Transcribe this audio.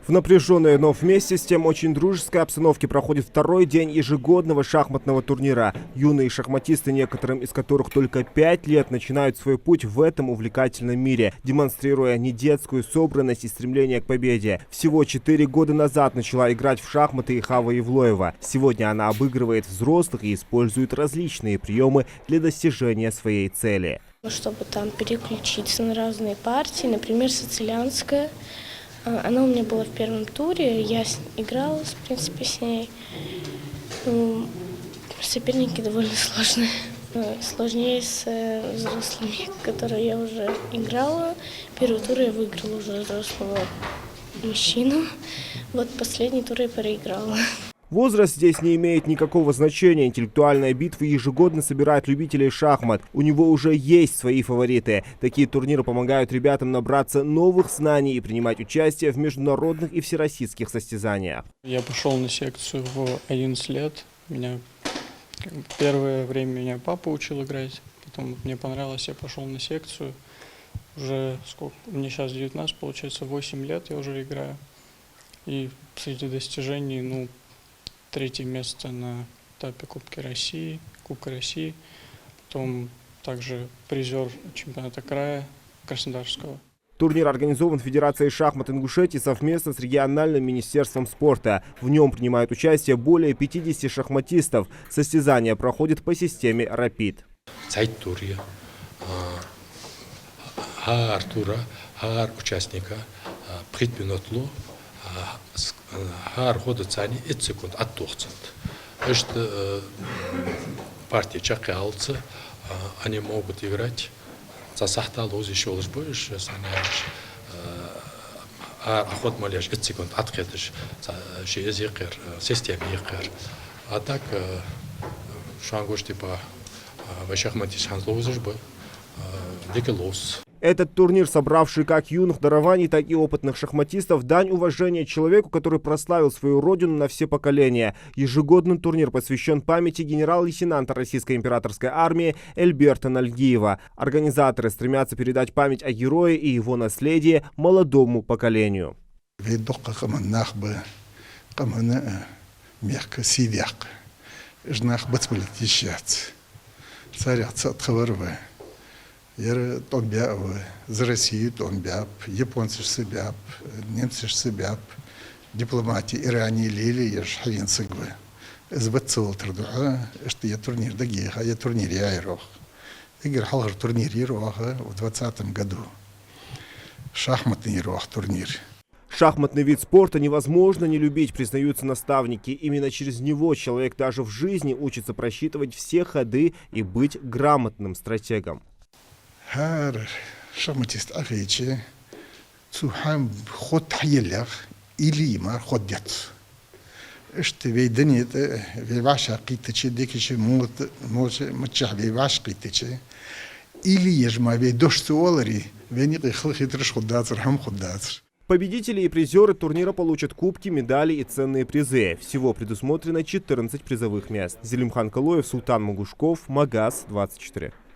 В напряженной, но вместе с тем очень дружеской обстановке проходит второй день ежегодного шахматного турнира. Юные шахматисты, некоторым из которых только 5 лет, начинают свой путь в этом увлекательном мире, демонстрируя не детскую собранность и стремление к победе. Всего 4 года назад начала играть в шахматы и Хава Евлоева. Сегодня она обыгрывает взрослых и использует различные приемы для достижения своей цели. Чтобы там переключиться на разные партии, например, сицилианская. Она у меня была в первом туре, я играла, в принципе, с ней. Соперники довольно сложные. Сложнее с взрослыми, которые я уже играла. Первый тур я выиграла уже взрослого мужчину. Вот последний тур я проиграла. Возраст здесь не имеет никакого значения. Интеллектуальная битва ежегодно собирает любителей шахмат. У него уже есть свои фавориты. Такие турниры помогают ребятам набраться новых знаний и принимать участие в международных и всероссийских состязаниях. Я пошел на секцию в 11 лет. Первое время меня папа учил играть. Потом мне понравилось, я пошел на секцию. Уже сколько? Мне сейчас 19, получается 8 лет я уже играю. И среди достижений, 3-е место на этапе Кубка России, потом также призер чемпионата края Краснодарского. Турнир организован Федерацией шахмат Ингушетии совместно с региональным министерством спорта. В нем принимают участие более 50 шахматистов. Состязания проходят по системе Rapid. Хар участника Хар хода цани 5 секунд от 20. Это партия чакалцы, они могут играть. Засахтал уже еще лишь больше, охот малеш 5 секунд открытыш, через икер, система икер. А так шангуш типа в шахмате шансло уже бы дикелос. Этот турнир, собравший как юных дарований, так и опытных шахматистов, дань уважения человеку, который прославил свою родину на все поколения. Ежегодный турнир посвящен памяти генерал-лейтенанта Российской императорской армии Эльберта Нальгиева. Организаторы стремятся передать память о герое и его наследии молодому поколению. За Россию тонбяб, японцы себя, немцы себя, дипломатии Иране лили, я шалин сыгвы. Сбацал трудуа, что я турнир дагиха, я турнир яйрох. Игр халгар турнир яйроха в 2020 году. Шахматный яйрох турнир. Шахматный вид спорта невозможно не любить, признаются наставники. Именно через него человек даже в жизни учится просчитывать все ходы и быть грамотным стратегом. Хар шахматист ахичи цухам ход таелях или мар ходят. Что вейдени это вейваша китачи дикичи может мчах вейваш китачи или ежма вейдош суолари веник хлхитрш ходацр хам ходацр. Победители и призеры турнира получат кубки, медали и ценные призы. Всего предусмотрено 14 призовых мест. Зелимхан Калоев, Султан Магушков, Магаз 24.